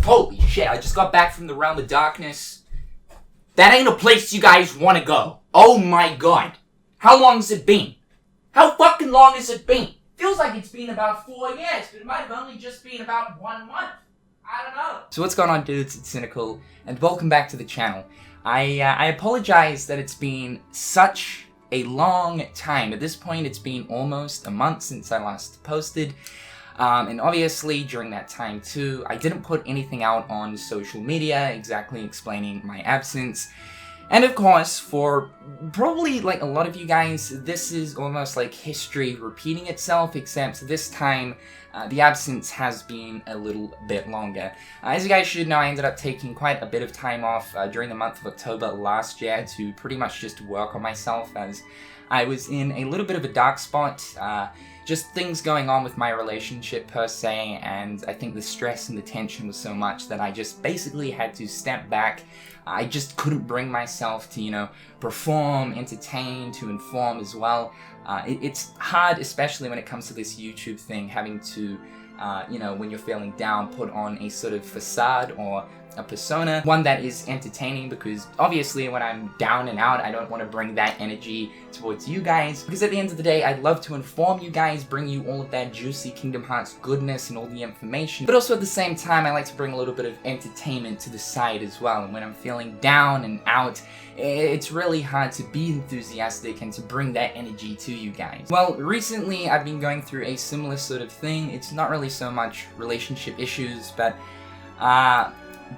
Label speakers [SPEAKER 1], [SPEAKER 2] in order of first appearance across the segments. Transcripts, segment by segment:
[SPEAKER 1] Holy shit, I just got back from the Realm of Darkness. That ain't a place you guys want to go. Oh my god. How long has it been? How fucking long has it been? Feels like it's been about 4 years, but it might have only just been about 1 month. I don't know. So what's going on, dudes? It's Cynical, and welcome back to the channel. I apologize that it's been such a long time. At this point, it's been almost a month since I last posted. And obviously, during that time too, I didn't put anything out on social media exactly explaining my absence. And of course, for probably like a lot of you guys, this is almost like history repeating itself, except this time, the absence has been a little bit longer. As you guys should know, I ended up taking quite a bit of time off during the month of October last year to pretty much just work on myself, as I was in a little bit of a dark spot. Just things going on with my relationship per se, and I think the stress and the tension was so much that I just basically had to step back. I just couldn't bring myself to, you know, perform, entertain, to inform as well. It's hard, especially when it comes to this YouTube thing, having to, you know, when you're feeling down, put on a sort of facade or a persona, one that is entertaining, because obviously when I'm down and out, I don't want to bring that energy towards you guys, because at the end of the day, I'd love to inform you guys, bring you all of that juicy Kingdom Hearts goodness and all the information, but also at the same time, I like to bring a little bit of entertainment to the side as well. And when I'm feeling down and out, it's really hard to be enthusiastic and to bring that energy to you guys. Well, recently I've been going through a similar sort of thing. It's not really so much relationship issues, but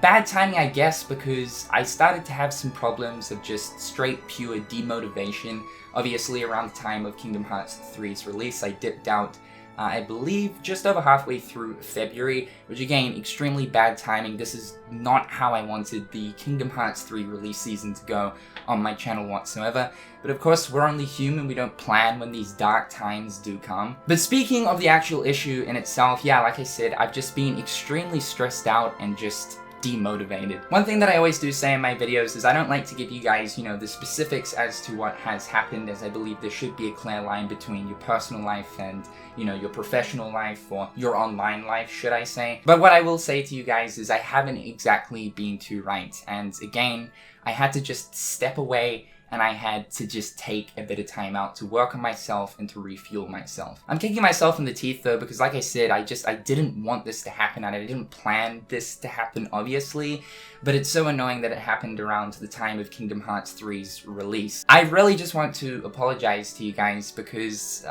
[SPEAKER 1] bad timing, I guess, because I started to have some problems of just straight, pure demotivation. Obviously, around the time of Kingdom Hearts 3's release, I dipped out, I believe, just over halfway through February, which again, extremely bad timing. This is not how I wanted the Kingdom Hearts 3 release season to go on my channel whatsoever. But of course, we're only human, we don't plan when these dark times do come. But speaking of the actual issue in itself, yeah, like I said, I've just been extremely stressed out and just demotivated. One thing that I always do say in my videos is I don't like to give you guys, you know, the specifics as to what has happened, as I believe there should be a clear line between your personal life and, you know, your professional life, or your online life, should I say. But what I will say to you guys is I haven't exactly been too right. And again, I had to just step away, and I had to just take a bit of time out to work on myself and to refuel myself. I'm kicking myself in the teeth though, because like I said, I didn't want this to happen, and I didn't plan this to happen, obviously, but it's so annoying that it happened around the time of Kingdom Hearts 3's release. I really just want to apologize to you guys, because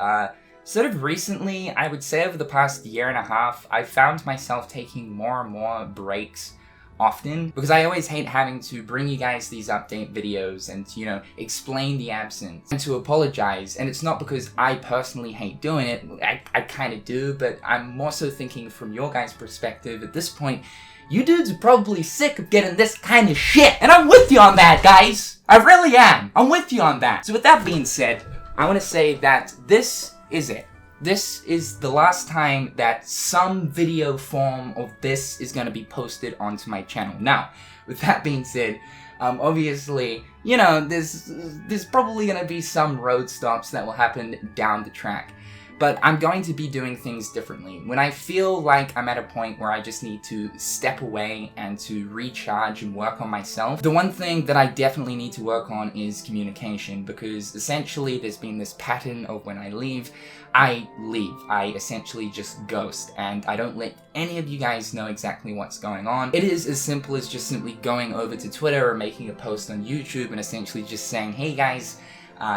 [SPEAKER 1] sort of recently, I would say over the past year and a half, I've found myself taking more and more breaks often, because I always hate having to bring you guys these update videos and, you know, explain the absence and to apologize. And it's not because I personally hate doing it, I kind of do, but I'm more so thinking from your guys' perspective. At this point, you dudes are probably sick of getting this kind of shit, and I'm with you on that, guys. I really am. I'm with you on that. So with that being said, I want to say that this is it. This is the last time that some video form of this is going to be posted onto my channel. Now, with that being said, obviously, you know, there's probably going to be some road stops that will happen down the track. But I'm going to be doing things differently. When I feel like I'm at a point where I just need to step away and to recharge and work on myself, the one thing that I definitely need to work on is communication, because essentially there's been this pattern of when I leave. I essentially just ghost, and I don't let any of you guys know exactly what's going on. It is as simple as just simply going over to Twitter or making a post on YouTube and essentially just saying, hey guys,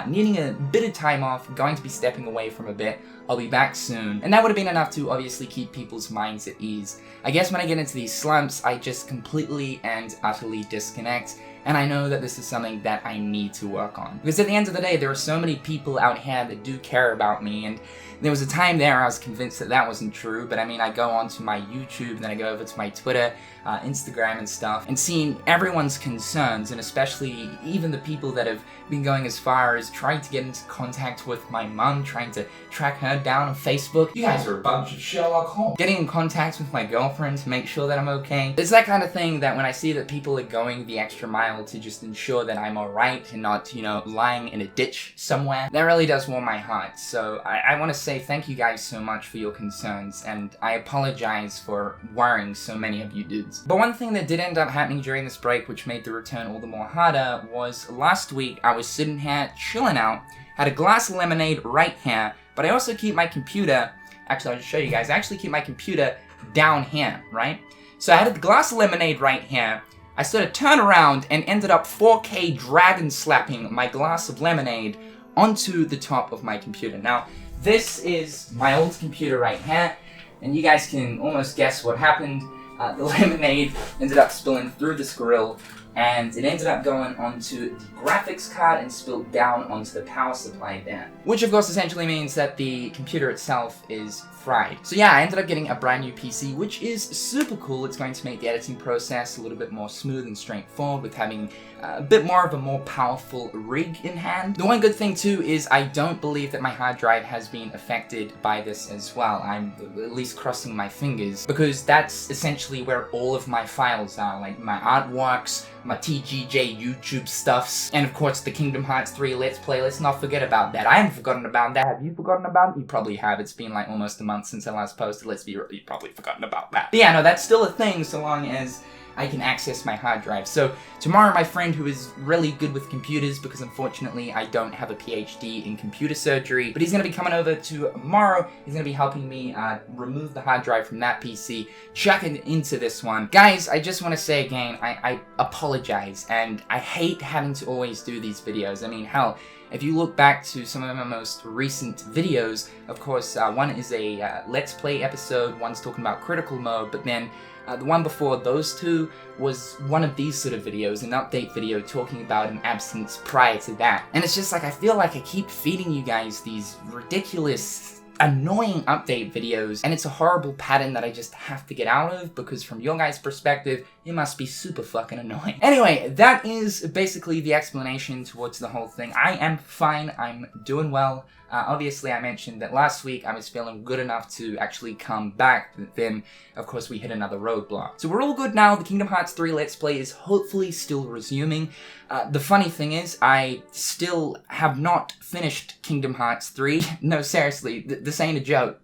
[SPEAKER 1] needing a bit of time off, going to be stepping away from a bit, I'll be back soon. And that would have been enough to obviously keep people's minds at ease. I guess when I get into these slumps, I just completely and utterly disconnect, and I know that this is something that I need to work on. Because at the end of the day, there are so many people out here that do care about me, and there was a time there I was convinced that that wasn't true, but I mean, I go onto my YouTube, then I go over to my Twitter, Instagram and stuff, and seeing everyone's concerns, and especially even the people that have been going as far as trying to get into contact with my mum, trying to track her down on Facebook. You guys are a bunch of Sherlock Holmes. Getting in contact with my girlfriend to make sure that I'm okay. It's that kind of thing that when I see that people are going the extra mile file to just ensure that I'm alright and not, you know, lying in a ditch somewhere. That really does warm my heart. So I want to say thank you guys so much for your concerns, and I apologize for worrying so many of you dudes. But one thing that did end up happening during this break, which made the return all the more harder, was last week I was sitting here chilling out, had a glass of lemonade right here, but I also keep my computer, actually I'll just show you guys, I actually keep my computer down here, right? So I had a glass of lemonade right here, I sort of turned around and ended up 4K dragon slapping my glass of lemonade onto the top of my computer. Now, this is my old computer right here, and you guys can almost guess what happened. The lemonade ended up spilling through this grill, and it ended up going onto the graphics card and spilled down onto the power supply there. Which of course essentially means that the computer itself is fried. So yeah, I ended up getting a brand new PC, which is super cool. It's going to make the editing process a little bit more smooth and straightforward with having a bit more of a more powerful rig in hand. The one good thing too is I don't believe that my hard drive has been affected by this as well. I'm at least crossing my fingers, because that's essentially where all of my files are, like my artworks, my TGJ YouTube stuffs, and of course the Kingdom Hearts 3 Let's Play. Let's not forget about that. I haven't forgotten about that. Have you forgotten about it? You probably have. It's been like almost a month since I last posted. Let's be real, you've probably forgotten about that. But yeah, no, that's still a thing so long as I can access my hard drive. So tomorrow my friend who is really good with computers, because unfortunately I don't have a PhD in computer surgery, but he's going to be coming over tomorrow. He's going to be helping me remove the hard drive from that PC, chuck it into this one. Guys, I just want to say again, I apologize, and I hate having to always do these videos. I mean, hell, if you look back to some of my most recent videos, of course, one is a Let's Play episode, one's talking about critical mode, but then the one before those two was one of these sort of videos, an update video talking about an absence prior to that. And it's just like, I feel like I keep feeding you guys these ridiculous, annoying update videos, and it's a horrible pattern that I just have to get out of, because from your guys' perspective, it must be super fucking annoying. Anyway, that is basically the explanation towards the whole thing. I am fine, I'm doing well. Obviously, I mentioned that last week I was feeling good enough to actually come back, but then, of course, we hit another roadblock. So we're all good now. The Kingdom Hearts 3 Let's Play is hopefully still resuming. The funny thing is, I still have not finished Kingdom Hearts 3. No, seriously, this ain't a joke.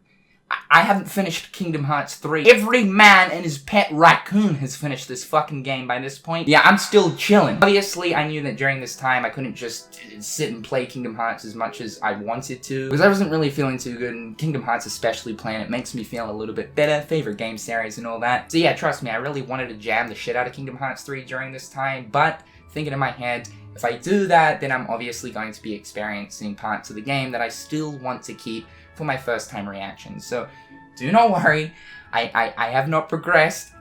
[SPEAKER 1] I haven't finished Kingdom Hearts 3. Every man and his pet raccoon has finished this fucking game by this point. Yeah, I'm still chilling. Obviously, I knew that during this time I couldn't just sit and play Kingdom Hearts as much as I wanted to, because I wasn't really feeling too good, and Kingdom Hearts especially playing it makes me feel a little bit better, favorite game series and all that. So yeah, trust me, I really wanted to jam the shit out of Kingdom Hearts 3 during this time, but thinking in my head, if I do that, then I'm obviously going to be experiencing parts of the game that I still want to keep for my first time reaction. So do not worry, I have not progressed,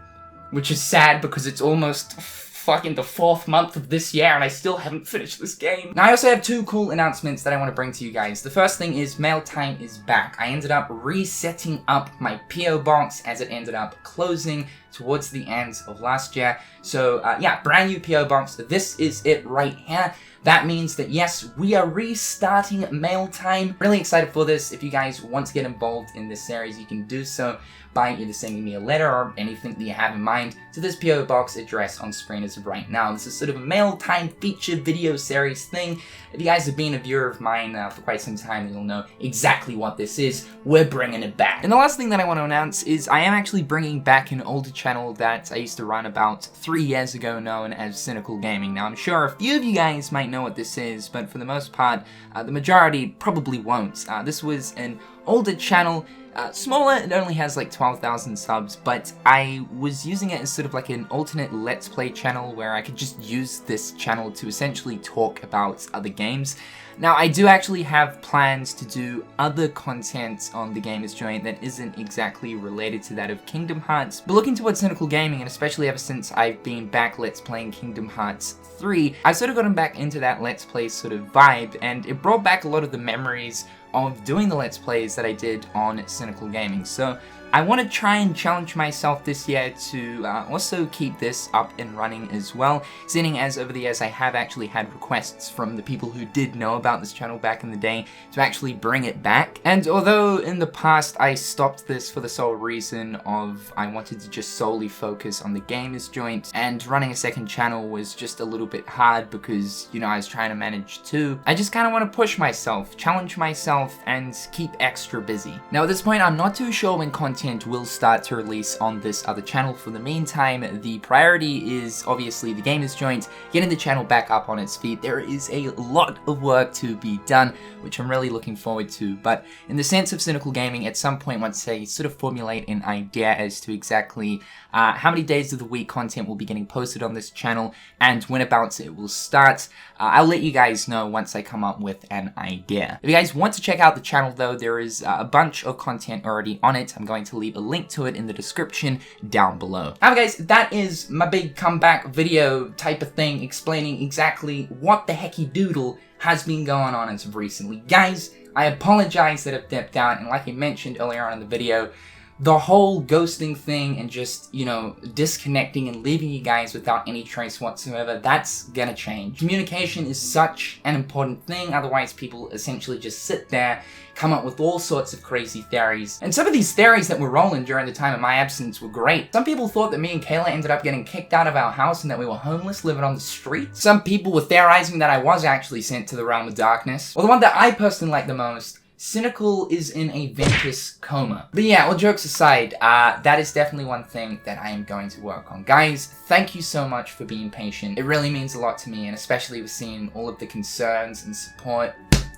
[SPEAKER 1] which is sad because it's almost fucking the 4th month of this year and I still haven't finished this game. Now I also have 2 cool announcements that I want to bring to you guys. The first thing is mail time is back. I ended up resetting up my PO box as it ended up closing towards the end of last year. So yeah, brand new PO box. This is it right here. That means that yes, we are restarting mail time. Really excited for this. If you guys want to get involved in this series, you can do so by either sending me a letter or anything that you have in mind to this PO box address on screen as of right now. This is sort of a mail time feature video series thing. If you guys have been a viewer of mine for quite some time, you'll know exactly what this is. We're bringing it back. And the last thing that I want to announce is I am actually bringing back an older channel that I used to run about 3 years ago, known as Cynical Gaming. Now I'm sure a few of you guys might know what this is, but for the most part, the majority probably won't. This was an older channel, smaller, it only has like 12,000 subs, but I was using it as sort of like an alternate Let's Play channel where I could just use this channel to essentially talk about other games. Now, I do actually have plans to do other content on TheGamersJoint that isn't exactly related to that of Kingdom Hearts, but looking towards Cynical Gaming, and especially ever since I've been back Let's Playing Kingdom Hearts 3, I've sort of gotten back into that Let's Play sort of vibe, and it brought back a lot of the memories of doing the Let's Plays that I did on Cynical Gaming. So I want to try and challenge myself this year to also keep this up and running as well, seeing as over the years I have actually had requests from the people who did know about this channel back in the day to actually bring it back. And although in the past I stopped this for the sole reason of I wanted to just solely focus on the Gamers Joint, and running a second channel was just a little bit hard because, you know, I was trying to manage two, I just kind of want to push myself, challenge myself, and keep extra busy. Now at this point I'm not too sure when content will start to release on this other channel. For the meantime, the priority is obviously the Gamers Joint, getting the channel back up on its feet. There is a lot of work to be done, which I'm really looking forward to, but in the sense of Cynical Gaming, at some point once they sort of formulate an idea as to exactly how many days of the week content will be getting posted on this channel and whenabouts it will start, I'll let you guys know once I come up with an idea. If you guys want to check out the channel though, there is a bunch of content already on it. I'm going to leave a link to it in the description down below. Now guys, that is my big comeback video type of thing, explaining exactly what the hecky doodle has been going on as of recently. Guys, I apologize that I've dipped out, and like I mentioned earlier on in the video, the whole ghosting thing and just, you know, disconnecting and leaving you guys without any trace whatsoever, that's gonna change. Communication is such an important thing, otherwise people essentially just sit there, come up with all sorts of crazy theories. And some of these theories that were rolling during the time of my absence were great. Some people thought that me and Kayla ended up getting kicked out of our house and that we were homeless, living on the street. Some people were theorizing that I was actually sent to the realm of darkness. Or the one that I personally like the most, Cynical is in a Ventus coma. But yeah, all jokes aside, that is definitely one thing that I am going to work on. Guys, thank you so much for being patient. It really means a lot to me, and especially with seeing all of the concerns and support.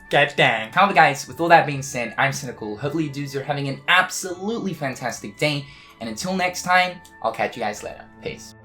[SPEAKER 1] God dang. However guys, with all that being said, I'm Cynical. Hopefully you dudes are having an absolutely fantastic day, and until next time, I'll catch you guys later. Peace.